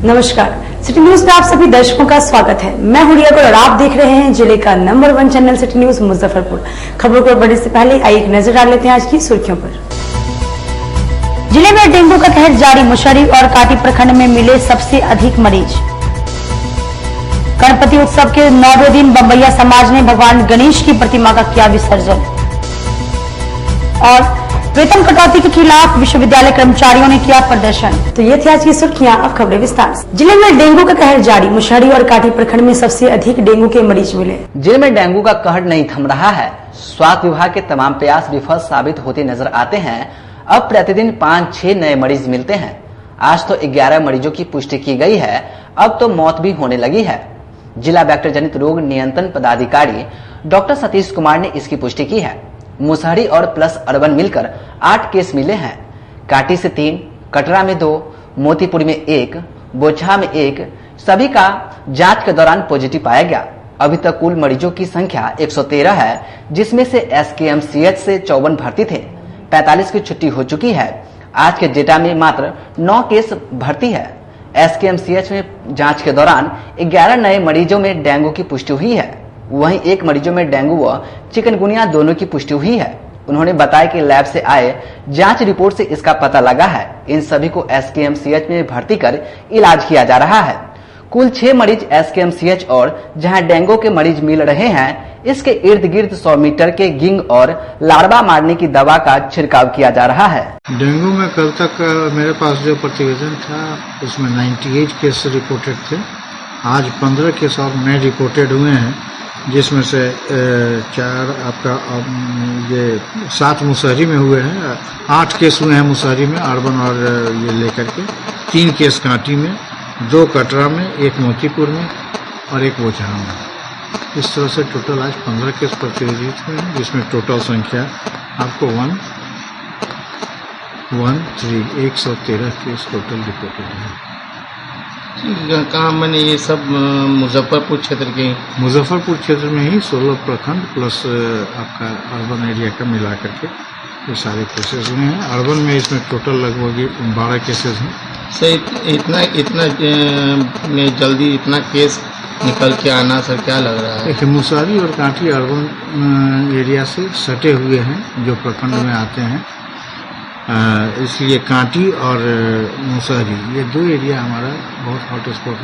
नमस्कार, city news में आप सभी दर्शकों का स्वागत है। मैं हूं रिया और आप देख रहे हैं जिले का number 1 channel city news Muzaffarpur. खबरों पर बढ़ने से पहले आइए एक नजर डाल लेते हैं आज की सुर्खियों पर। जिले में डेंगू का कहर जारी, मुशहरी और काटी प्रखंड में मिले सबसे अधिक मरीज। गणपति उत्सव के 9वें दिन बम्बैया समाज ने भगवान गणेश की प्रतिमा का किया विसर्जन। और वेतन कटौती के खिलाफ विश्वविद्यालय कर्मचारियों ने किया प्रदर्शन। तो ये थी आज की सुर्खियां, अब खबरें विस्तार से। जिले में डेंगू का कहर जारी, मुशहरी और काटी प्रखंड में सबसे अधिक डेंगू के मरीज मिले। जिले में डेंगू का कहर नहीं थम रहा है। स्वास्थ्य विभाग के तमाम प्रयास विफल साबित होते नजर आते हैं। अब प्रतिदिन 5-6 नए मरीज मिलते हैं। आज तो 11 मरीजों की पुष्टि की गई है। अब तो मौत भी होने लगी है। जिला वेक्टर जनित रोग नियंत्रण पदाधिकारी डॉक्टर सतीश कुमार ने इसकी पुष्टि की है। मुसहरी और प्लस अर्बन मिलकर 8 केस मिले हैं। काटी से 3, कटरा में 2, मोतीपुर में 1, बोचहा में 1, सभी का जांच के दौरान पॉजिटिव पाया गया। अभी तक कुल मरीजों की संख्या 113 है, जिसमें से एसकेएमसीएच से 54 भर्ती थे, 45 की छुट्टी हो चुकी है। आज के डेटा में मात्र 9 केस भर्ती है। एसकेएमसीएच में जांच के दौरान 11 नए मरीजों में डेंगू की पुष्टि हुई है। वहीं 1 मरीजों में डेंगू व चिकनगुनिया दोनों की पुष्टि हुई है। उन्होंने बताया कि लैब से आए जांच रिपोर्ट से इसका पता लगा है। इन सभी को एसकेएमसीएच में भर्ती कर इलाज किया जा रहा है। कुल 6 मरीज एसकेएमसीएच और जहां डेंगू के मरीज मिल रहे हैं, इसके इर्द गिर्द 100 मीटर के गिंग और लार्वा मारने की दवा का छिड़काव किया जा रहा है। डेंगू में कल तक मेरे पास जो प्रतिवेदन था उसमें 98 केस रिपोर्टेड थे। आज 15 केस और नए रिपोर्टेड हुए हैं, जिसमें से 4 आपका ये 7 मुसहरी में हुए हैं, 8 केस हुए हैं मुसहरी में अर्बन और ये लेकर के, 3 केस कांटी में, 2 कटरा में, 1 मोतीपुर में और 1 बोचहा में। इस तरह से टोटल आज 15 केस प्रतिवेदित हुए हैं, जिसमें टोटल संख्या आपको 113 केस टोटल रिपोर्टेड है। कहाँ मैंने ये सब मुजफ्फरपुर क्षेत्र के? मुजफ्फरपुर क्षेत्र में ही 16 प्रखंड प्लस आपका अर्बन एरिया का मिला करके ये सारे केसेस हुए हैं। अर्बन में इसमें टोटल लगभग 12 केसेस हैं। सर इतना जल्दी इतना केस निकल के आना सर क्या लग रहा है? देखिए, मुसहरी और कांटी अर्बन एरिया से सटे हुए हैं जो प्रखंड में आते हैं, इसलिए कांटी और मुसहरी ये 2 एरिया हमारा बहुत हॉट स्पॉट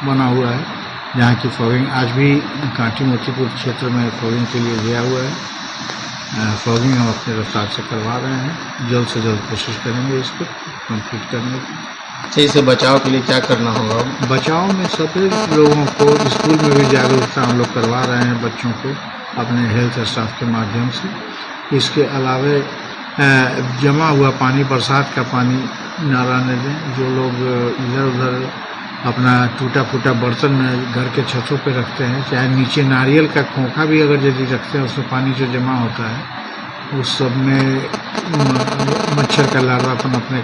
बना हुआ है, जहाँ की फॉगिंग आज भी कांटी मोतीपुर क्षेत्र में फॉगिंग के लिए गया हुआ है। फॉगिंग हम अपने रफ्तार से करवा रहे हैं। जल्द से जल्द कोशिश करेंगे इसको कंप्लीट करने की। इससे बचाव के लिए क्या करना होगा? बचाव में सभी लोगों को स्कूल में भी जागरूकता हम लोग करवा रहे हैं बच्चों को अपने हेल्थ स्टाफ के माध्यम से। इसके अलावा जमा हुआ पानी, बरसात का पानी न रहने दें। जो लोग इधर उधर अपना टूटा फूटा बर्तन घर के छतों पे रखते हैं, चाहे नीचे नारियल का खोखा भी अगर यदि रखते हैं, उसमें पानी जो जमा होता है उस सब में मच्छर का लार्वापन अपने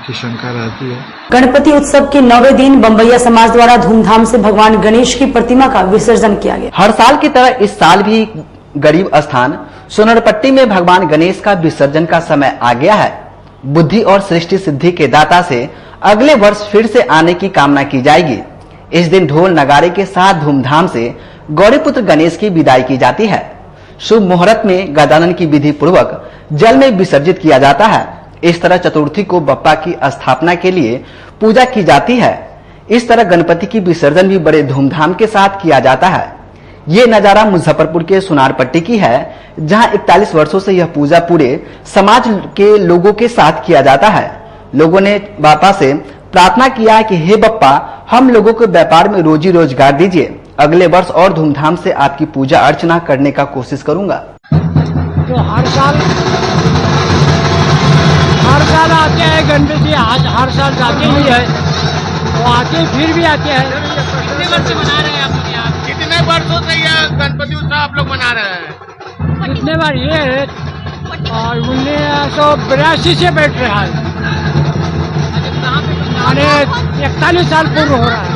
की शंका रहती है। गणपति उत्सव के 9वें दिन बम्बैया समाज द्वारा धूमधाम से भगवान गणेश की प्रतिमा का विसर्जन किया गया। हर साल की तरह इस साल भी गरीब स्थान सोनरपट्टी में भगवान गणेश का विसर्जन का समय आ गया है। बुद्धि और सृष्टि सिद्धि के दाता से अगले वर्ष फिर से आने की कामना की जाएगी। इस दिन ढोल नगाड़े के साथ धूमधाम से गौरीपुत्र गणेश की विदाई की जाती है। शुभ मुहूर्त में गजानन की विधि पूर्वक जल में विसर्जित किया जाता है। इस तरह चतुर्थी को बप्पा की स्थापना के लिए पूजा की जाती है। इस तरह गणपति की विसर्जन भी बड़े धूमधाम के साथ किया जाता है। ये नजारा मुजफ्फरपुर के सुनारपट्टी की है, जहां 41 वर्षों से यह पूजा पूरे समाज के लोगों के साथ किया जाता है। लोगों ने बापा से प्रार्थना किया कि हे बप्पा, हम लोगों को व्यापार में रोजी रोजगार दीजिए। अगले वर्ष और धूमधाम से आपकी पूजा अर्चना करने का कोशिश करूंगा। तो हर साल आते हैं गणपति, आज हर साल जाते ही है, तो आते फिर भी आते हैं। कितने वर्ष से मना रहे हैं आप लोग यहाँ? कितने वर्षों से यह गणपति उत्सव आप लोग मना रहे हैं? कितने बार ये है और 1982 से बैठ रहा है, माने 41 साल पूर्व हो रहा है।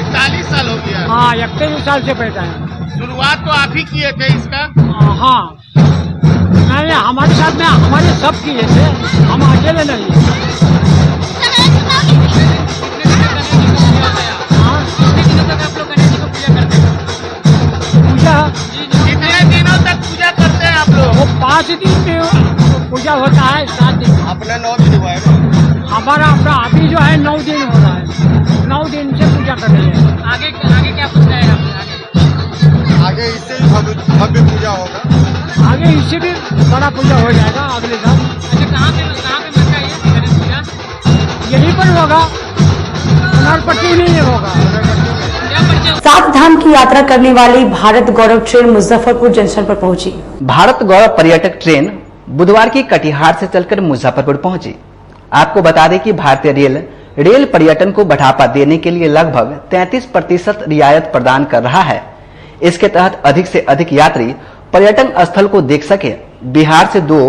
41 साल हो गया? हाँ, 41 साल से बैठा है। शुरुआत तो आप ही किए थे इसका? हाँ, मैंने हमारे साथ में हमारे सब किए थे, हम अकेले नहीं। 10 दिन में पूजा होता है, 7 दिन। अपना 9 दिन हुआ है। हमारा अपना अभी जो है 9 दिन हो रहा है, 9 दिन से पूजा कर रहे हैं। आगे क्या पूजा है आगे इससे भी भव्य पूजा होगा। आगे इससे भी बड़ा पूजा हो जाएगा अगले साल। कहाँ पे बनता है ये गणेश पूजा? यहीं पर होगा, सोनारपट्टी में ही होगा। सात धाम की यात्रा करने वाली भारत गौरव ट्रेन मुजफ्फरपुर जंक्शन पर पहुंची। भारत गौरव पर्यटक ट्रेन बुधवार की कटिहार से चलकर मुजफ्फरपुर पहुंची। आपको बता दें कि भारतीय रेल पर्यटन को बढ़ावा देने के लिए लगभग 33% रियायत प्रदान कर रहा है। इसके तहत अधिक से अधिक यात्री पर्यटन स्थल को देख सके। बिहार से 2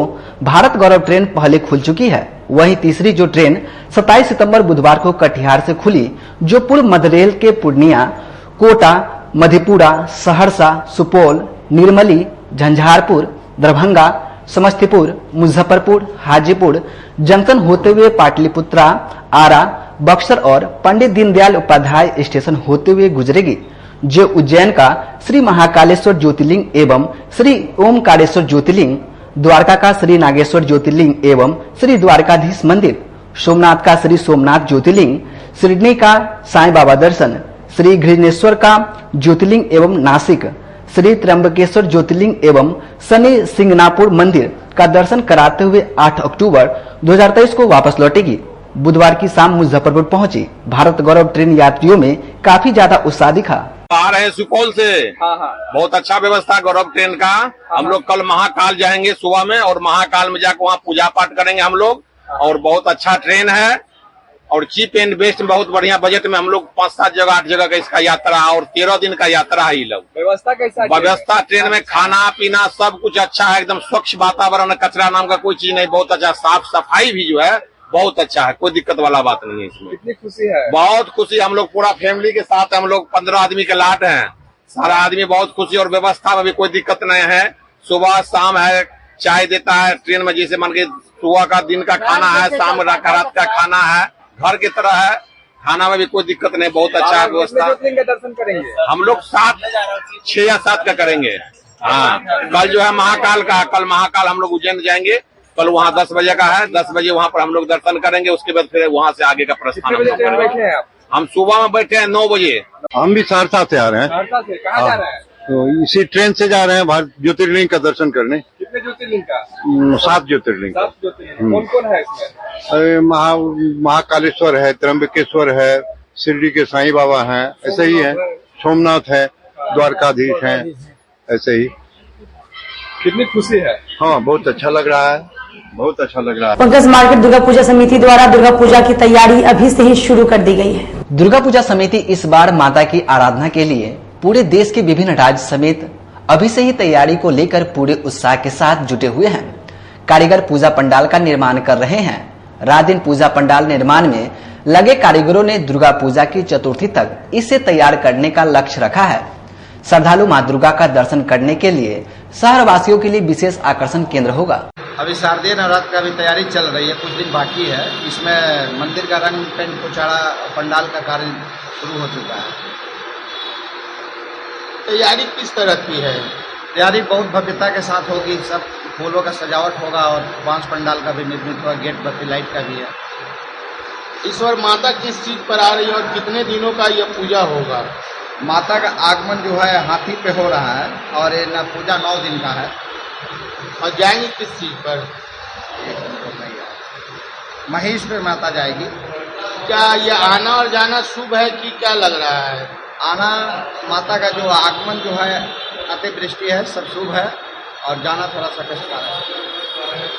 भारत गौरव ट्रेन पहले खुल चुकी है। वहीं तीसरी जो ट्रेन 27 सितंबर बुधवार को कटिहार से खुली, जो पूर्व मध्य रेल के पूर्णिया, कोटा, मधेपुरा, सहरसा, सुपौल, निर्मली, झंझारपुर, दरभंगा, समस्तीपुर, मुजफ्फरपुर, हाजीपुर जंक्शन होते हुए पाटलिपुत्रा, आरा, बक्सर और पंडित दीनदयाल उपाध्याय स्टेशन होते हुए गुजरेगी, जो उज्जैन का श्री महाकालेश्वर ज्योतिर्लिंग एवं श्री ओमकारेश्वर ज्योतिर्लिंग, द्वारका का श्री नागेश्वर ज्योतिर्लिंग एवं श्री द्वारकाधीश मंदिर, सोमनाथ का श्री सोमनाथ ज्योतिर्लिंग, सिडनी का साईं बाबा दर्शन, श्री घृणेश्वर का ज्योतिर्लिंग एवं नासिक श्री त्र्यंबकेश्वर ज्योतिर्लिंग एवं शनि सिंगनापुर मंदिर का दर्शन कराते हुए 8 अक्टूबर 2023 को वापस लौटेगी। बुधवार की शाम मुजफ्फरपुर पहुंची भारत गौरव ट्रेन यात्रियों में काफी ज्यादा उत्साह दिखा। आ रहे हैं सुपौल से। बहुत अच्छा व्यवस्था गौरव ट्रेन का। हम लोग कल महाकाल जाएंगे सुबह में और महाकाल में जाकर वहाँ पूजा पाठ करेंगे हम लोग। और बहुत अच्छा ट्रेन है और चीप एंड बेस्ट, बहुत बढ़िया बजट में हम लोग 5-7 जगह 8 जगह का इसका यात्रा और 13 दिन का यात्रा है। ये लोग व्यवस्था कैसा? व्यवस्था ट्रेन में खाना पीना सब कुछ अच्छा है, एकदम स्वच्छ वातावरण, कचरा नाम का कोई चीज नहीं, बहुत अच्छा, साफ सफाई भी जो है बहुत अच्छा है, कोई दिक्कत वाला बात नहीं है इसमें। कितनी खुशी है? बहुत खुशी, हम लोग पूरा फैमिली के साथ, हम लोग 15 आदमी के लाट हैं, सारा आदमी बहुत खुशी और व्यवस्था में भी कोई दिक्कत नहीं है। सुबह शाम है, चाय देता है ट्रेन में, जैसे मान के सुबह का दिन का खाना है, शाम रात का खाना है, घर की तरह है, खाना में भी कोई दिक्कत नहीं, बहुत अच्छा है व्यवस्था। का दर्शन करेंगे हम लोग 6 या 7 का करेंगे। हाँ, कल जो है महाकाल का, कल महाकाल हम लोग उज्जैन जाएंगे, कल वहाँ 10 बजे का है, 10 बजे वहाँ पर हम लोग दर्शन करेंगे, उसके बाद फिर वहाँ से आगे का प्रस्थान हम लोग करेंगे। हम सुबह में बैठे हैं 9 बजे। हम भी सहरसा से आ रहे हैं। सहरसा से कहाँ जा रहे हैं? तो इसी ट्रेन से जा रहे हैं भारत ज्योतिर्लिंग का दर्शन करने। कितने ज्योतिर्लिंग का? 7 ज्योतिर्लिंग। 7 ज्योतिर्लिंग। कौन कौन है इसमें? महाकालेश्वर है, त्र्यंबकेश्वर है, शिरडी के साईं बाबा हैं, ऐसे ही है, सोमनाथ है, द्वारकाधीश है, ऐसे ही। कितनी खुशी है? हाँ, बहुत अच्छा लग रहा है, बहुत अच्छा लग रहा है। पंकज मार्केट दुर्गा पूजा समिति द्वारा दुर्गा पूजा की तैयारी अभी से ही शुरू कर दी गई है। दुर्गा पूजा समिति इस बार माता की आराधना के लिए पूरे देश के विभिन्न राज्य समेत अभी से ही तैयारी को लेकर पूरे उत्साह के साथ जुटे हुए हैं। कारीगर पूजा पंडाल का निर्माण कर रहे हैं। रात दिन पूजा पंडाल निर्माण में लगे कारीगरों ने दुर्गा पूजा की चतुर्थी तक इसे तैयार करने का लक्ष्य रखा है। श्रद्धालु मां दुर्गा का दर्शन करने के लिए शहर वासियों के लिए विशेष आकर्षण केंद्र होगा। अभी शारदीय नवरात्र का भी तैयारी चल रही है, कुछ दिन बाकी है। इसमें मंदिर का रंग पेंट पोचाड़ा पंडाल का कार्य शुरू हो चुका है। तैयारी किस तरह की है? तैयारी बहुत भव्यता के साथ होगी, सब फूलों का सजावट होगा और बांस पंडाल का भी निर्मित होगा, गेट बत्ती लाइट का भी है। इस बार माता किस चीज पर आ रही है और कितने दिनों का यह पूजा होगा? माता का आगमन जो है हाथी पे हो रहा है और ये न पूजा 9 दिन का है। और जाएंगी किस चीज पर? महिष पे माता जाएगी। क्या यह आना और जाना शुभ है कि क्या लग रहा है? आना, माता का जो आगमन जो है अतिवृष्टि है, सब शुभ है, और जाना थोड़ा सा कष्टकार है।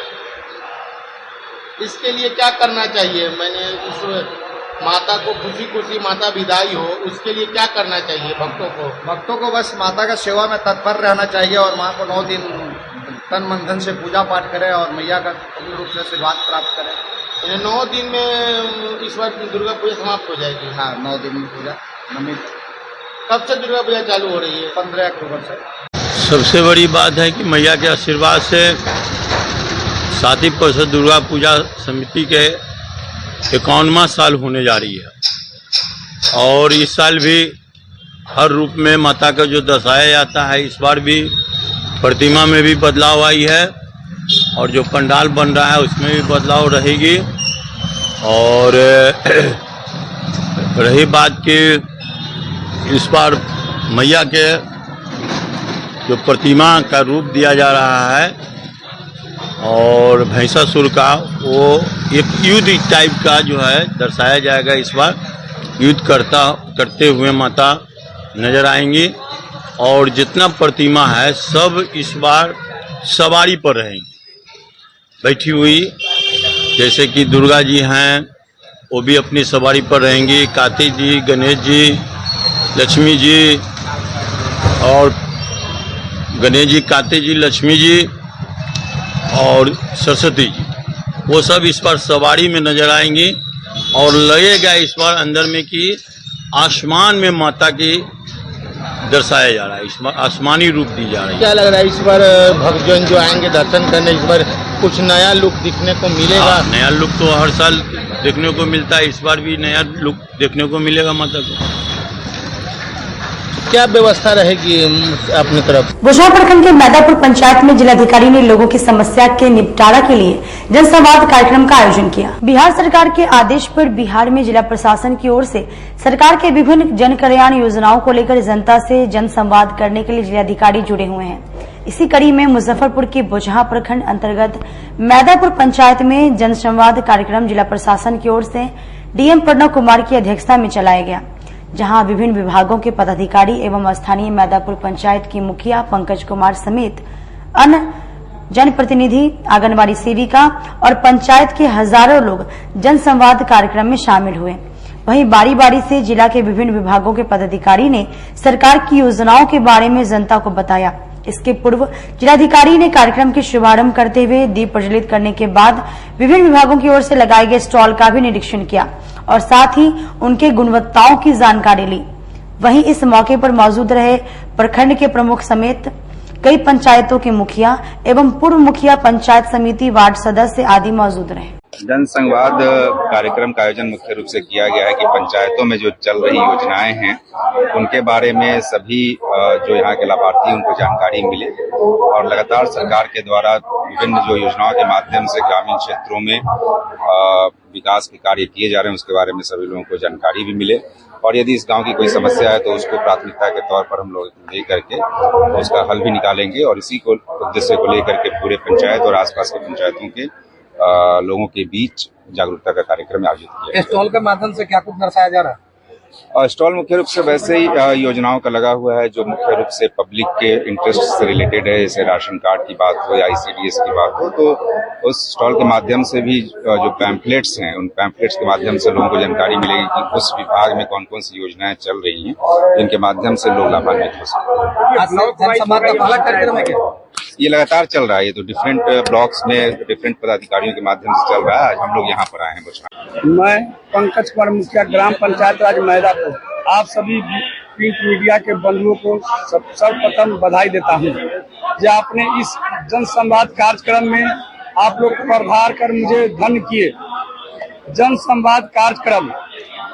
इसके लिए क्या करना चाहिए? मैंने उस माता को खुशी खुशी माता विदाई हो, उसके लिए क्या करना चाहिए भक्तों को? भक्तों को बस माता का सेवा में तत्पर रहना चाहिए और माँ को 9 दिन तन मन धन से पूजा पाठ करें और मैया का पूर्ण रूप से आशीर्वाद प्राप्त करें। 9 दिन में इस बार दुर्गा पूजा समाप्त हो जाएगी? हाँ, 9 दिन में पूजा नमित। कब से दुर्गा पूजा चालू हो रही है? 15 अक्टूबर से। सबसे बड़ी बात है कि मैया के आशीर्वाद से 7वीं परिषद दुर्गा पूजा समिति के 51वां साल होने जा रही है और इस साल भी हर रूप में माता का जो दर्शाया जाता है, इस बार भी प्रतिमा में भी बदलाव आई है और जो पंडाल बन रहा है उसमें भी बदलाव रहेगी। और रही बात कि इस बार मैया के जो प्रतिमा का रूप दिया जा रहा है और भैंसासुर का, वो एक युद्ध टाइप का जो है दर्शाया जाएगा। इस बार युद्ध करते हुए माता नजर आएंगी और जितना प्रतिमा है सब इस बार सवारी पर रहेंगी बैठी हुई। जैसे कि दुर्गा जी हैं वो भी अपनी सवारी पर रहेंगी, कार्तिक जी, गणेश जी, लक्ष्मी जी और गणेश जी, कार्तिक जी, लक्ष्मी जी और सरस्वती जी, वो सब इस बार सवारी में नजर आएंगी। और लगेगा इस बार अंदर में कि आसमान में माता की दर्शाया जा रहा है, इस बार आसमानी रूप दी जा रही है। क्या लग रहा है इस बार भक्तजन जो आएंगे दर्शन करने, इस बार कुछ नया लुक दिखने को मिलेगा? नया लुक तो हर साल देखने को मिलता है, इस बार भी नया लुक देखने को मिलेगा माता को। क्या व्यवस्था रहेगी अपनी तरफ? बुशरा प्रखंड के मैदापुर पंचायत में जिलाधिकारी ने लोगों की समस्या के निपटारा के लिए जनसंवाद कार्यक्रम का आयोजन किया। बिहार सरकार के आदेश पर बिहार में जिला प्रशासन की ओर से सरकार के विभिन्न जन कल्याण योजनाओं को लेकर जनता से जनसंवाद करने के लिए जिलाधिकारी जुड़े हुए हैं। इसी कड़ी में मुजफ्फरपुर के बुचहा प्रखंड अंतर्गत मैदापुर पंचायत में जनसंवाद कार्यक्रम जिला प्रशासन की ओर से डीएम प्रणव कुमार की अध्यक्षता में चलाया गया, जहां विभिन्न विभागों के पदाधिकारी एवं स्थानीय मैदापुर पंचायत की मुखिया पंकज कुमार समेत अन्य जनप्रतिनिधि, आंगनबाड़ी सेविका और पंचायत के हजारों लोग जनसंवाद कार्यक्रम में शामिल हुए। वहीं बारी बारी से जिला के विभिन्न विभागों के पदाधिकारी ने सरकार की योजनाओं के बारे में जनता को बताया। इसके पूर्व जिलाधिकारी ने कार्यक्रम के शुभारंभ करते हुए दीप प्रज्वलित करने के बाद विभिन्न विभागों की ओर से लगाए गए स्टॉल का भी निरीक्षण किया और साथ ही उनके गुणवत्ताओं की जानकारी ली। वहीं इस मौके पर मौजूद रहे प्रखंड के प्रमुख समेत कई पंचायतों के मुखिया एवं पूर्व मुखिया, पंचायत समिति, वार्ड सदस्य आदि मौजूद रहे। जनसंवाद कार्यक्रम का आयोजन मुख्य रूप से किया गया है कि पंचायतों में जो चल रही योजनाएं हैं उनके बारे में सभी जो यहाँ के लाभार्थी उनको जानकारी मिले और लगातार सरकार के द्वारा विभिन्न जो योजनाओं के माध्यम से ग्रामीण क्षेत्रों में विकास के कार्य किए जा रहे हैं उसके बारे में सभी लोगों को जानकारी भी मिले। और यदि इस गांव की कोई समस्या है तो उसको प्राथमिकता के तौर पर हम लोग ले करके उसका हल भी निकालेंगे और इसी को उद्देश्य को लेकर के पूरे पंचायत और आसपास के पंचायतों के लोगों के बीच जागरूकता का कार्यक्रम आयोजित किया। स्टॉल के माध्यम से क्या कुछ दर्शाया जा रहा है? स्टॉल मुख्य रूप से वैसे ही योजनाओं का लगा हुआ है जो मुख्य रूप से पब्लिक के इंटरेस्ट से रिलेटेड है, जैसे राशन कार्ड की बात हो या ICDS की बात हो, तो उस स्टॉल के माध्यम से भी जो पैम्फलेट्स हैं उन पैम्फलेट्स के माध्यम से लोगों को जानकारी मिलेगी कि उस विभाग में कौन कौन सी योजनाएं चल रही हैं जिनके माध्यम से लोग लाभान्वित हो सकते। ये लगातार चल रहा है, ये तो डिफरेंट ब्लॉक्स में डिफरेंट पदाधिकारियों के माध्यम से चल रहा है। आज हम लोग यहाँ पर आए हैं बुचरा। मैं पंकज कुमार, मुखिया ग्राम पंचायत राज मैदापुर, आप सभी प्रिंट मीडिया के बंधुओं को सर्वप्रथम बधाई देता हूँ जो आपने इस जनसंवाद कार्यक्रम में आप लोग प्रभार कर मुझे धन्य किए। जनसंवाद कार्यक्रम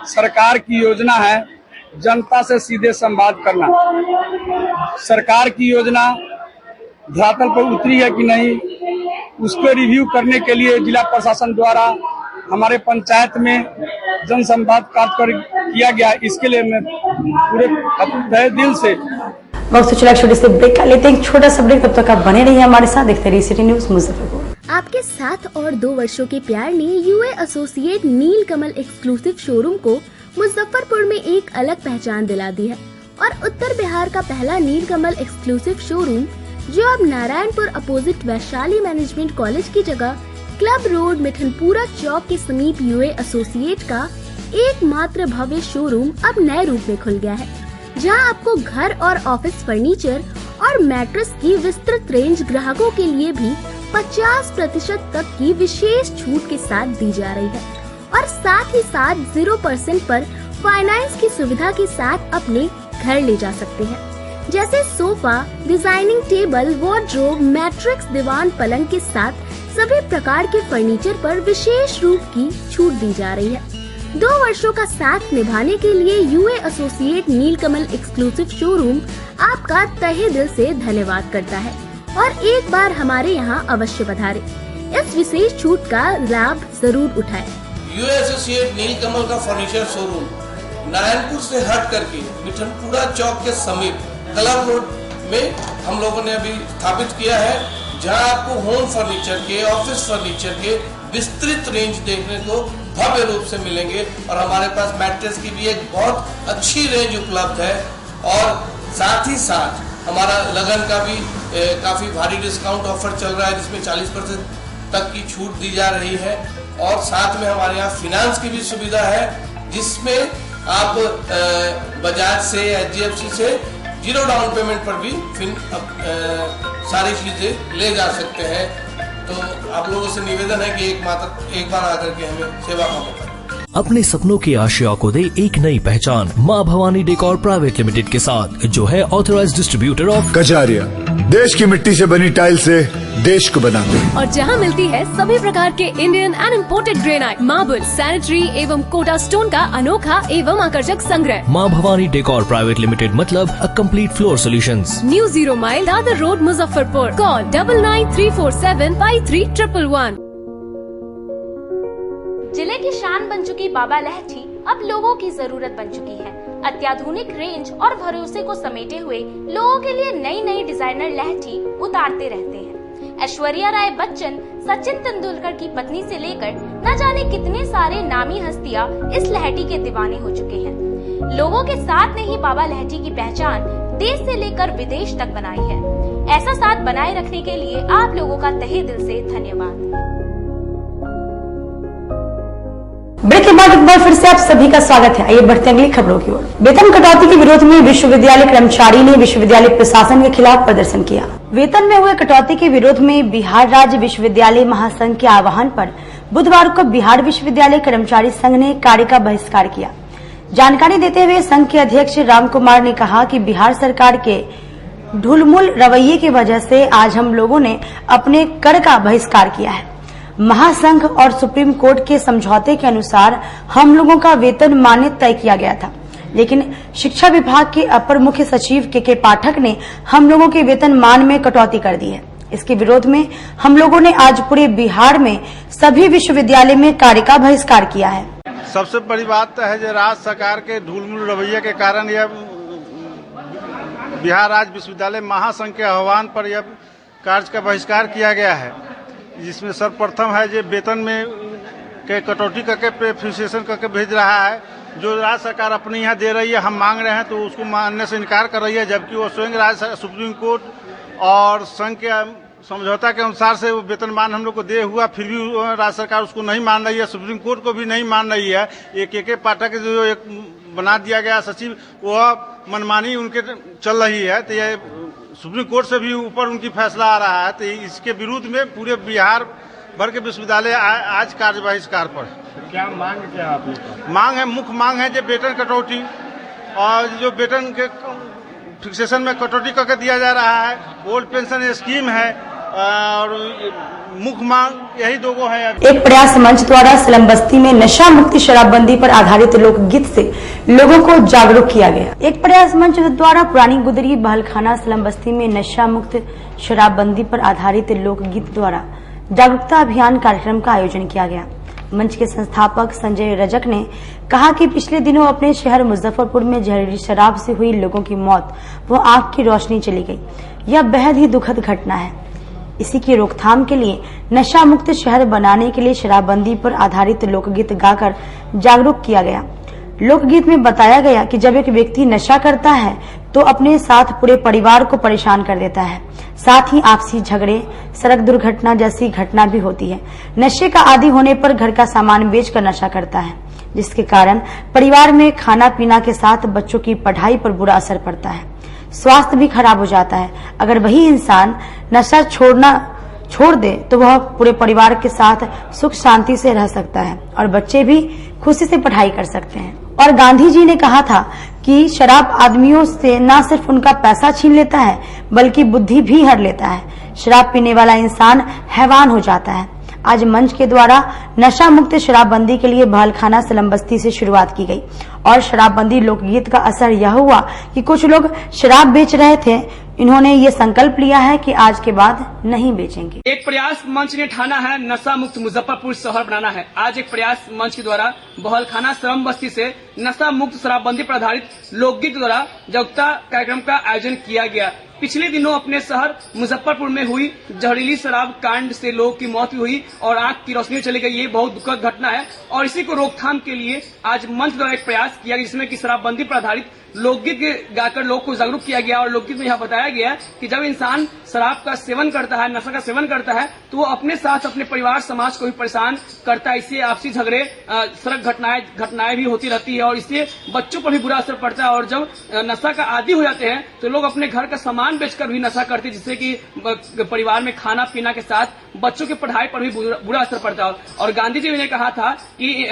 सरकार की योजना है जनता से सीधे संवाद करना। सरकार की योजना धरातल पर उतरी है कि नहीं उसको रिव्यू करने के लिए जिला प्रशासन द्वारा हमारे पंचायत में जनसंवाद कार्यक्रम किया गया। इसके लिए मैं पूरे तहे दिल से छोटे से ब्रेक का लेते हैं, छोटा सा ब्रेक। तब तक आप बने रहिए हमारे साथ, देखते रहिए सिटी न्यूज मुजफ्फरपुर। आपके 7 और 2 वर्षों के प्यार ने यूए एसोसिएट नीलकमल एक्सक्लूसिव शोरूम को मुजफ्फरपुर में एक अलग पहचान दिला दी है और उत्तर बिहार का पहला नीलकमल एक्सक्लूसिव शोरूम जो अब Narayanpur opposite Vaishali management college की जगह क्लब रोड मिठनपुरा चौक के समीप यूए एसोसिएट का एकमात्र भव्य शोरूम अब नए रूप में खुल गया है, जहां आपको घर और ऑफिस फर्नीचर और मैट्रेस की विस्तृत रेंज ग्राहकों के लिए भी 50% तक की विशेष छूट के साथ दी जा रही है और साथ ही साथ 0% पर फाइनेंस की सुविधा के साथ अपने घर ले जा सकते हैं, जैसे sofa, designing table, wardrobe, mattress, दीवान, पलंग के साथ सभी प्रकार के फर्नीचर पर विशेष रूप की छूट दी जा रही है। 2 वर्षों का साथ निभाने के लिए यूए एसोसिएट नीलकमल एक्सक्लूसिव शोरूम आपका तहे दिल से धन्यवाद करता है और एक बार हमारे यहाँ अवश्य पधारे। इस विशेष छूट का लाभ जरूर उठाएं। यूए एसोसिएट नीलकमल का फर्नीचर शोरूम नारायणपुर से हट करके मिठनपुरा चौक के समीप क्लब रोड में हम लोगों ने अभी स्थापित किया है, जहां आपको होम फर्नीचर के, ऑफिस फर्नीचर के विस्तृत रेंज देखने को भव्य रूप से मिलेंगे। और हमारे पास मैट्रेस की भी एक बहुत अच्छी रेंज उपलब्ध है और साथ ही साथ हमारा लगन का भी काफी भारी डिस्काउंट ऑफर चल रहा है, जिसमें 40% तक की छूट दी जा रही है। और साथ में हमारे यहाँ फाइनेंस की भी सुविधा है, जिसमें आप बजाज से, HDFC से 0 डाउन पेमेंट पर भी सारी चीजें ले जा सकते हैं। तो आप लोगों से निवेदन है कि एक बार आकर के हमें सेवा का मौका दें। अपने सपनों की आशा को दे एक नई पहचान माँ भवानी डेकोर प्राइवेट लिमिटेड के साथ, जो है ऑथराइज्ड डिस्ट्रीब्यूटर ऑफ कजारिया। देश की मिट्टी से बनी टाइल से देश को बनाते हैं। और जहां मिलती है सभी प्रकार के Indian and imported granite, marble, sanitary एवं कोटा स्टोन का अनोखा एवं आकर्षक संग्रह। माँ भवानी डेकोर प्राइवेट लिमिटेड मतलब a complete floor solutions. New 0 mile Dadar road, Muzaffarpur. Call 9934753111। जिले की शान बन चुकी बाबा लहठी अब लोगों की जरूरत बन चुकी है। अत्याधुनिक रेंज और भरोसे को समेटे हुए लोगों के लिए नई नई डिजाइनर लहठी उतारते रहते हैं। ऐश्वर्या राय बच्चन, सचिन तेंदुलकर की पत्नी से लेकर न जाने कितने सारे नामी हस्तियां इस लहठी के दीवाने हो चुके हैं। लोगों के साथ ने ही बाबा लहठी की पहचान देश से लेकर विदेश तक बनाई है। ऐसा साथ बनाए रखने के लिए आप लोगों का तहे दिल से धन्यवाद। ब्रेक के बाद एक बार फिर से आप सभी का स्वागत है। आइए बढ़ते अगली खबरों की ओर। वेतन कटौती के विरोध में विश्वविद्यालय कर्मचारी ने विश्वविद्यालय प्रशासन के खिलाफ प्रदर्शन किया। वेतन में हुए कटौती के विरोध में बिहार राज्य विश्वविद्यालय महासंघ के आह्वान पर बुधवार को बिहार विश्वविद्यालय कर्मचारी संघ ने कार्य का बहिष्कार किया। जानकारी देते हुए संघ के अध्यक्ष राम कुमार ने कहा कि बिहार सरकार के ढुलमुल रवैये की वजह से आज हम लोगों ने अपने कर का बहिष्कार किया है। महासंघ और सुप्रीम कोर्ट के समझौते के अनुसार हम लोगों का वेतन मान्य तय किया गया था, लेकिन शिक्षा विभाग के अपर मुख्य सचिव के पाठक ने हम लोगों के वेतन मान में कटौती कर दी है। इसके विरोध में हम लोगों ने आज पूरे बिहार में सभी विश्वविद्यालय में कार्य का बहिष्कार किया है। सबसे बड़ी बात तो है जो राज्य सरकार के ढुलमुल रवैये के कारण यह बिहार राज्य विश्वविद्यालय महासंघ के आह्वान पर यह कार्य का बहिष्कार किया गया है, जिसमें सर्वप्रथम है जो वेतन में के कटौती करके फिक्सेशन करके भेज रहा है। जो राज्य सरकार अपने यहाँ दे रही है, हम मांग रहे हैं तो उसको मानने से इनकार कर रही है, जबकि वो स्वयं राज्य सुप्रीम कोर्ट और संघ के समझौता के अनुसार से वो वेतनमान हम लोग को दे हुआ, फिर भी राज्य सरकार उसको नहीं मान रही है, सुप्रीम कोर्ट को भी नहीं मान रही है। एक पाठक जो एक बना दिया गया सचिव, वह मनमानी उनके चल रही है, तो ये सुप्रीम कोर्ट से भी ऊपर उनकी फैसला आ रहा है। तो इसके विरुद्ध में पूरे बिहार भर के विश्वविद्यालय आज कार्य बहिष्कार पर। क्या मांग क्या आपने? मांग है, मुख्य मांग है जो वेतन कटौती और जो वेतन के फिक्सेशन में कटौती करके दिया जा रहा है, ओल्ड पेंशन स्कीम है, और मुख्य मांग यही दो है। एक प्रयास मंच द्वारा स्लम बस्ती में नशा मुक्ति शराबबंदी पर आधारित लोकगीत से लोगों को जागरूक किया गया। एक प्रयास मंच द्वारा पुरानी गुदरी बहलखाना स्लम बस्ती में नशा मुक्त शराबबंदी पर आधारित लोकगीत द्वारा जागरूकता अभियान कार्यक्रम का आयोजन किया गया। मंच के संस्थापक संजय रजक ने कहा कि पिछले दिनों अपने शहर मुजफ्फरपुर में जहरीली शराब से हुई लोगों की मौत व आंख की रोशनी चली गई। यह बेहद ही दुखद घटना है। इसी की रोकथाम के लिए नशा मुक्त शहर बनाने के लिए शराबबंदी पर आधारित लोकगीत गाकर जागरूक किया गया। लोकगीत में बताया गया कि जब एक व्यक्ति नशा करता है तो अपने साथ पूरे परिवार को परेशान कर देता है। साथ ही आपसी झगड़े, सड़क दुर्घटना जैसी घटना भी होती है। नशे का आदी होने पर घर का सामान बेचकर नशा करता है, जिसके कारण परिवार में खाना पीना के साथ बच्चों की पढ़ाई पर बुरा असर पड़ता है। स्वास्थ्य भी खराब हो जाता है। अगर वही इंसान नशा छोड़ दे तो वह पूरे परिवार के साथ सुख शांति से रह सकता है और बच्चे भी खुशी से पढ़ाई कर सकते हैं। और गांधी जी ने कहा था कि शराब आदमियों से न सिर्फ उनका पैसा छीन लेता है बल्कि बुद्धि भी हर लेता है। शराब पीने वाला इंसान हैवान हो जाता है। आज मंच के द्वारा नशा मुक्त शराबबंदी के लिए बहलखाना स्लम बस्ती से शुरुआत की गई और शराबबंदी लोकगीत का असर यह हुआ कि कुछ लोग शराब बेच रहे थे इन्होंने ये संकल्प लिया है कि आज के बाद नहीं बेचेंगे। एक प्रयास मंच ने ठाना है नशा मुक्त मुजफ्फरपुर शहर बनाना है। आज एक प्रयास मंच के द्वारा बहलखाना श्रम बस्ती से नशा मुक्त शराबबंदी पर आधारित लोकगीत द्वारा जागरूकता कार्यक्रम का आयोजन किया गया। पिछले दिनों अपने शहर मुजफ्फरपुर में हुई जहरीली शराब कांड से लोगों की मौत हुई और आंख की रोशनी चली गई। ये बहुत दुखद घटना है और इसी को रोकथाम के लिए आज मंच द्वारा एक प्रयास किया गया, जिसमें कि शराबबंदी पर आधारित लोकगीत गाकर लोग को जागरूक किया गया। और लोकगीत में यह बताया गया कि जब इंसान शराब का सेवन करता है, नशा का सेवन करता है, तो वो अपने साथ अपने परिवार समाज को भी परेशान करता है। इससे आपसी झगड़े, सड़क घटनाएं भी होती रहती है और इससे बच्चों पर भी बुरा असर पड़ता है। और जब नशा का आदी हो जाते हैं तो लोग अपने घर का सामान बेचकर भी नशा करते हैं, जिससे कि परिवार में खाना पीना के साथ बच्चों की पढ़ाई पर भी बुरा असर पड़ता है। और गांधी जी ने कहा था कि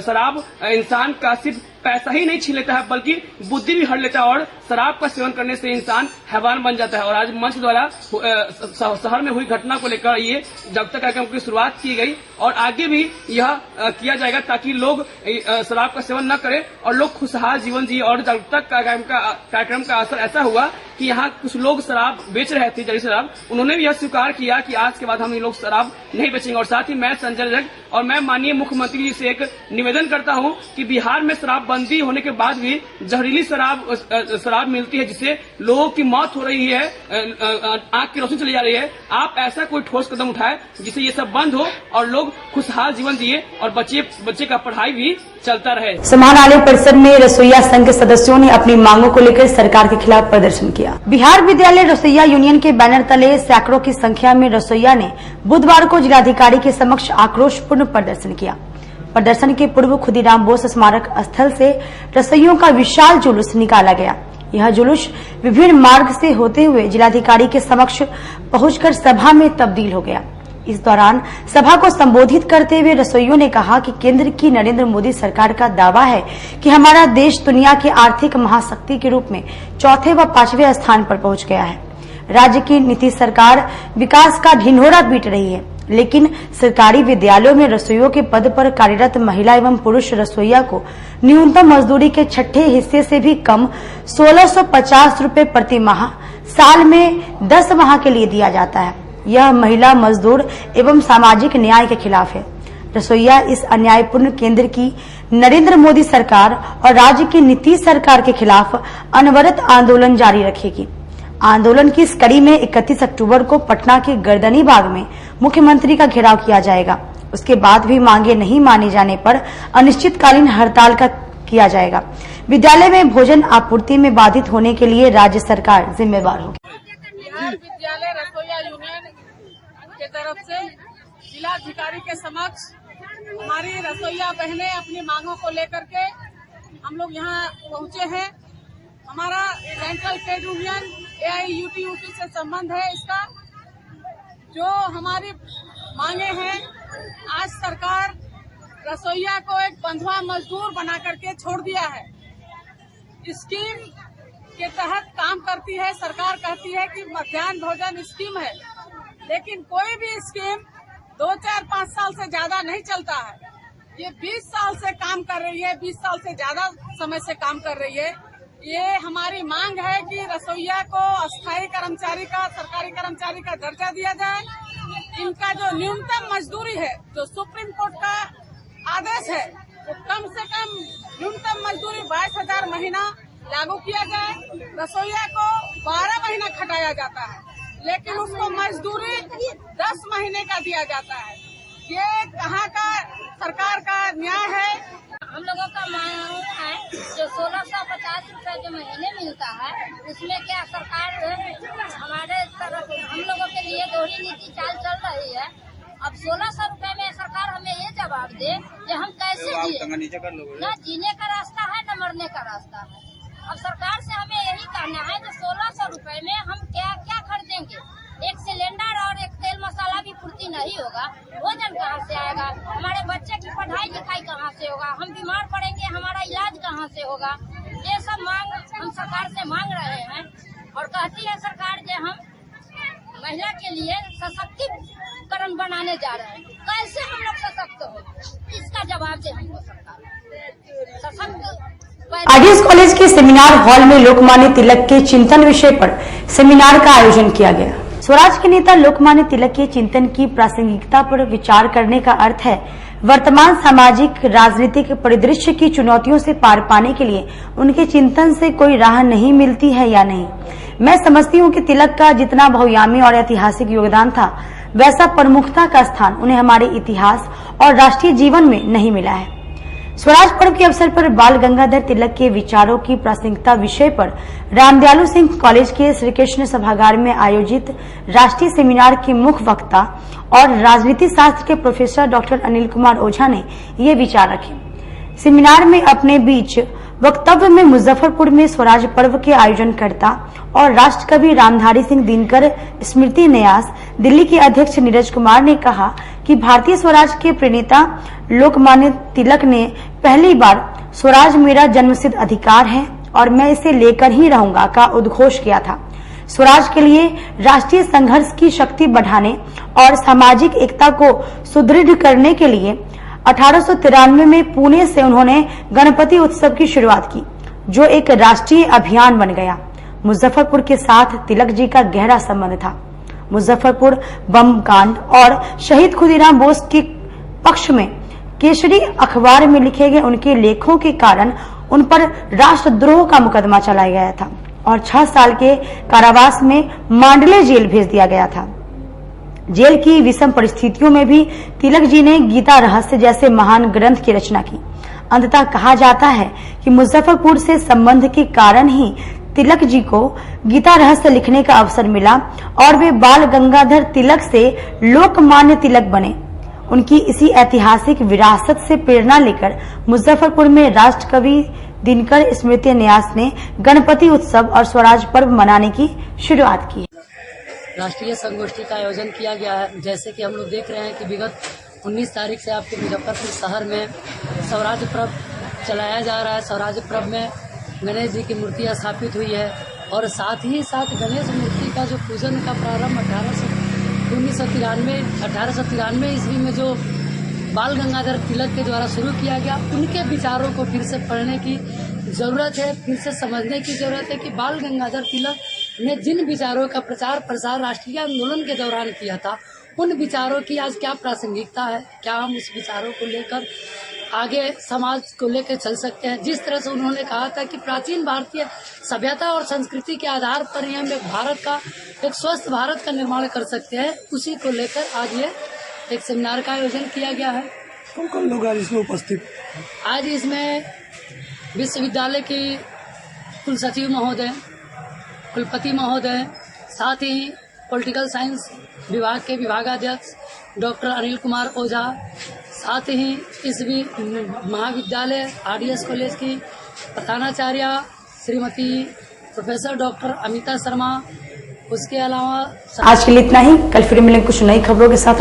शराब इंसान का सिर्फ पैसा ही नहीं छीन लेता है बल्कि बुद्धि भी हर लेता है और शराब का सेवन करने से इंसान हैवान बन जाता है। और आज मंच द्वारा शहर में हुई घटना को लेकर ये जागरूकता कार्यक्रम की शुरुआत की गई और आगे भी यह किया जाएगा ताकि लोग शराब का सेवन न करें और लोग खुशहाल जीवन जिए। और जागरूकता कार्यक्रम का असर ऐसा हुआ कि यहाँ कुछ लोग शराब बेच रहे थे, जहरीली शराब, उन्होंने भी यह स्वीकार किया कि आज के बाद हम ये लोग शराब नहीं बेचेंगे। और साथ ही मैं संजय जग और मैं माननीय मुख्यमंत्री जी से एक निवेदन करता हूं कि बिहार में शराबबंदी होने के बाद भी जहरीली शराब मिलती है, जिससे लोगों की मौत हो रही है, आंख की रोशनी चली जा रही है। आप ऐसा कोई ठोस कदम उठाए जिससे ये सब बंद हो और लोग खुशहाल जीवन जिए और बच्चे का पढ़ाई भी चलता रहे। समाहरणालय परिसर में रसोईया संघ के सदस्यों ने अपनी मांगों को लेकर सरकार के खिलाफ प्रदर्शन किया। बिहार विद्यालय रसोईया यूनियन के बैनर तले सैकड़ों की संख्या में रसोईया ने बुधवार को जिलाधिकारी के समक्ष आक्रोशपूर्ण प्रदर्शन किया। प्रदर्शन के पूर्व खुदीराम बोस स्मारक स्थल से रसोइयों का विशाल जुलूस निकाला गया। यह जुलूस विभिन्न मार्ग से होते हुए जिलाधिकारी के समक्ष पहुंचकर सभा में तब्दील हो गया। इस दौरान सभा को संबोधित करते हुए रसोइयों ने कहा कि केंद्र की नरेंद्र मोदी सरकार का दावा है कि हमारा देश दुनिया की आर्थिक महाशक्ति के रूप में चौथे व 5वें स्थान पर पहुंच गया है। राज्य की नीतीश सरकार विकास का ढिंढोरा पीट रही है, लेकिन सरकारी विद्यालयों में रसोइयों के पद पर कार्यरत महिला एवं पुरुष रसोईया को न्यूनतम मजदूरी के छठे हिस्से से भी कम 1650 रूपये प्रति माह साल में 10 माह के लिए दिया जाता है। यह महिला मजदूर एवं सामाजिक न्याय के खिलाफ है। रसोईया इस अन्यायपूर्ण केंद्र की नरेंद्र मोदी सरकार और राज्य की नीतीश सरकार के खिलाफ अनवरत आंदोलन जारी रखेगी। आंदोलन की इस कड़ी में 31 अक्टूबर को पटना के गर्दनी बाग में मुख्यमंत्री का घेराव किया जाएगा। उसके बाद भी मांगे नहीं माने जाने पर अनिश्चितकालीन हड़ताल का किया जाएगा। विद्यालय में भोजन आपूर्ति में बाधित होने के लिए राज्य सरकार जिम्मेवार होगी। बिहार विद्यालय रसोईया यूनियन के तरफ से जिलाधिकारी के समक्ष हमारी रसोईया बहनें अपनी मांगों को लेकर के हम लोग यहाँ पहुँचे हैं। हमारा सेंट्रल ट्रेड यूनियन AIUTUC से संबंध है। इसका जो हमारी मांगे हैं, आज सरकार रसोईया को एक बंधुआ मजदूर बना करके छोड़ दिया है। स्कीम के तहत काम करती है सरकार, कहती है कि मध्याह्न भोजन स्कीम है, लेकिन कोई भी स्कीम 2, 4, 5 साल से ज्यादा नहीं चलता है। ये 20 साल से काम कर रही है, 20 साल से ज्यादा समय से काम कर रही है। ये हमारी मांग है कि रसोईया को अस्थायी कर्मचारी का, सरकारी कर्मचारी का दर्जा दिया जाए। इनका जो न्यूनतम मजदूरी है, जो सुप्रीम कोर्ट का आदेश है, तो कम से कम न्यूनतम मजदूरी 22,000 महीना लागू किया जाए। रसोईया को 12 महीना खटाया जाता है, लेकिन उसको मजदूरी 10 महीने का दिया जाता है। ये कहाँ का सरकार का न्याय है? हम लोगों का मांग है जो 1650 रुपए जो महीने मिलता है, उसमें क्या सरकार हमारे तरफ हम लोगों के लिए दोहरी नीति चाल चल रही है। अब 1600 रुपए में सरकार हमें ये जवाब दे कि हम कैसे जिए, न जीने का रास्ता है न मरने का रास्ता है। अब सरकार से हमें यही कहना है कि 1600 रुपए में हम क्या क्या खरीदेंगे। एक सिलेंडर और एक तेल मसाला भी पूर्ति नहीं होगा, भोजन कहाँ से आएगा, हमारे बच्चे की पढ़ाई लिखाई कहाँ से होगा, हम बीमार पड़ेंगे, हमारा इलाज कहाँ से होगा। ये सब मांग हम सरकार से मांग रहे हैं और कहती है सरकार कि हम महिला के लिए सशक्तिकरण बनाने जा रहे हैं। कैसे हम लोग सशक्त हो, इसका जवाब दे हमको सरकार। सशक्त आईडीएस कॉलेज के सेमिनार हॉल में लोकमान्य तिलक के चिंतन विषय पर सेमिनार का आयोजन किया गया। स्वराज के नेता लोकमान्य तिलक के चिंतन की प्रासंगिकता पर विचार करने का अर्थ है वर्तमान सामाजिक राजनीतिक परिदृश्य की चुनौतियों से पार पाने के लिए उनके चिंतन से कोई राह नहीं मिलती है या नहीं। मैं समझती हूँ कि तिलक का जितना बहुआयामी और ऐतिहासिक योगदान था वैसा प्रमुखता का स्थान उन्हें हमारे इतिहास और राष्ट्रीय जीवन में नहीं मिला है। स्वराज पर्व के अवसर पर बाल गंगाधर तिलक के विचारों की प्रासंगिकता विषय पर रामदयालु सिंह कॉलेज के श्री कृष्ण सभागार में आयोजित राष्ट्रीय सेमिनार के मुख्य वक्ता और राजनीति शास्त्र के प्रोफेसर डॉक्टर अनिल कुमार ओझा ने ये विचार रखे। सेमिनार में अपने बीच वक्तव्य में मुजफ्फरपुर में स्वराज पर्व के आयोजनकर्ता और राष्ट्र कवि रामधारी सिंह दिनकर स्मृति न्यास दिल्ली के अध्यक्ष नीरज कुमार ने कहा कि भारतीय स्वराज के प्रणेता लोकमान्य तिलक ने पहली बार स्वराज मेरा जन्मसिद्ध अधिकार है और मैं इसे लेकर ही रहूंगा का उद्घोष किया था। स्वराज के लिए राष्ट्रीय संघर्ष की शक्ति बढ़ाने और सामाजिक एकता को सुदृढ़ करने के लिए 1893 में पुणे से उन्होंने गणपति उत्सव की शुरुआत की, जो एक राष्ट्रीय अभियान बन गया। मुजफ्फरपुर के साथ तिलक जी का गहरा संबंध था। मुजफ्फरपुर बम कांड और शहीद खुदीराम बोस के पक्ष में केसरी अखबार में लिखे गए उनके लेखों के कारण उन पर राष्ट्रद्रोह का मुकदमा चलाया गया था और 6 साल के कारावास में मांडले जेल भेज दिया गया था। जेल की विषम परिस्थितियों में भी तिलक जी ने गीता रहस्य जैसे महान ग्रंथ की रचना की। अंततः कहा जाता है कि मुजफ्फरपुर से संबंध के कारण ही तिलक जी को गीता रहस्य लिखने का अवसर मिला और वे बाल गंगाधर तिलक से लोकमान्य तिलक बने। उनकी इसी ऐतिहासिक विरासत से प्रेरणा लेकर मुजफ्फरपुर में राष्ट्र कवि दिनकर स्मृति न्यास ने गणपति उत्सव और स्वराज पर्व मनाने की शुरुआत की। राष्ट्रीय संगोष्ठी का आयोजन किया गया है। जैसे कि हम लोग देख रहे हैं कि विगत 19 तारीख से आपके मुजफ्फरपुर शहर में स्वराज पर्व चलाया जा रहा है। स्वराज पर्व में गणेश जी की मूर्ति स्थापित हुई है और साथ ही साथ गणेश मूर्ति का जो पूजन का प्रारंभ 1893 ईस्वी में जो बाल गंगाधर तिलक के द्वारा शुरू किया गया, उनके विचारों को फिर से पढ़ने की जरूरत है, फिर से समझने की जरूरत है कि बाल गंगाधर तिलक ने जिन विचारों का प्रचार प्रसार राष्ट्रीय आंदोलन के दौरान किया था, उन विचारों की आज क्या प्रासंगिकता है, क्या हम उस विचारों को लेकर आगे समाज को लेकर चल सकते हैं। जिस तरह से उन्होंने कहा था कि प्राचीन भारतीय सभ्यता और संस्कृति के आधार पर ही हम एक स्वस्थ भारत का निर्माण कर सकते हैं, उसी को लेकर आज ये एक सेमिनार का आयोजन किया गया है। कौन कौन लोग आज इसमें उपस्थित? आज इसमें विश्वविद्यालय की कुलसचिव महोदय, कुलपति महोदय, साथ ही पॉलिटिकल साइंस विभाग के विभागाध्यक्ष डॉक्टर अनिल कुमार ओझा, साथ ही इस महाविद्यालय आरडीएस कॉलेज की प्रधानाचार्य श्रीमती प्रोफेसर डॉक्टर अमिता शर्मा, उसके अलावा आज के लिए इतना ही। कल फिर मिलेंगे कुछ नई खबरों के साथ।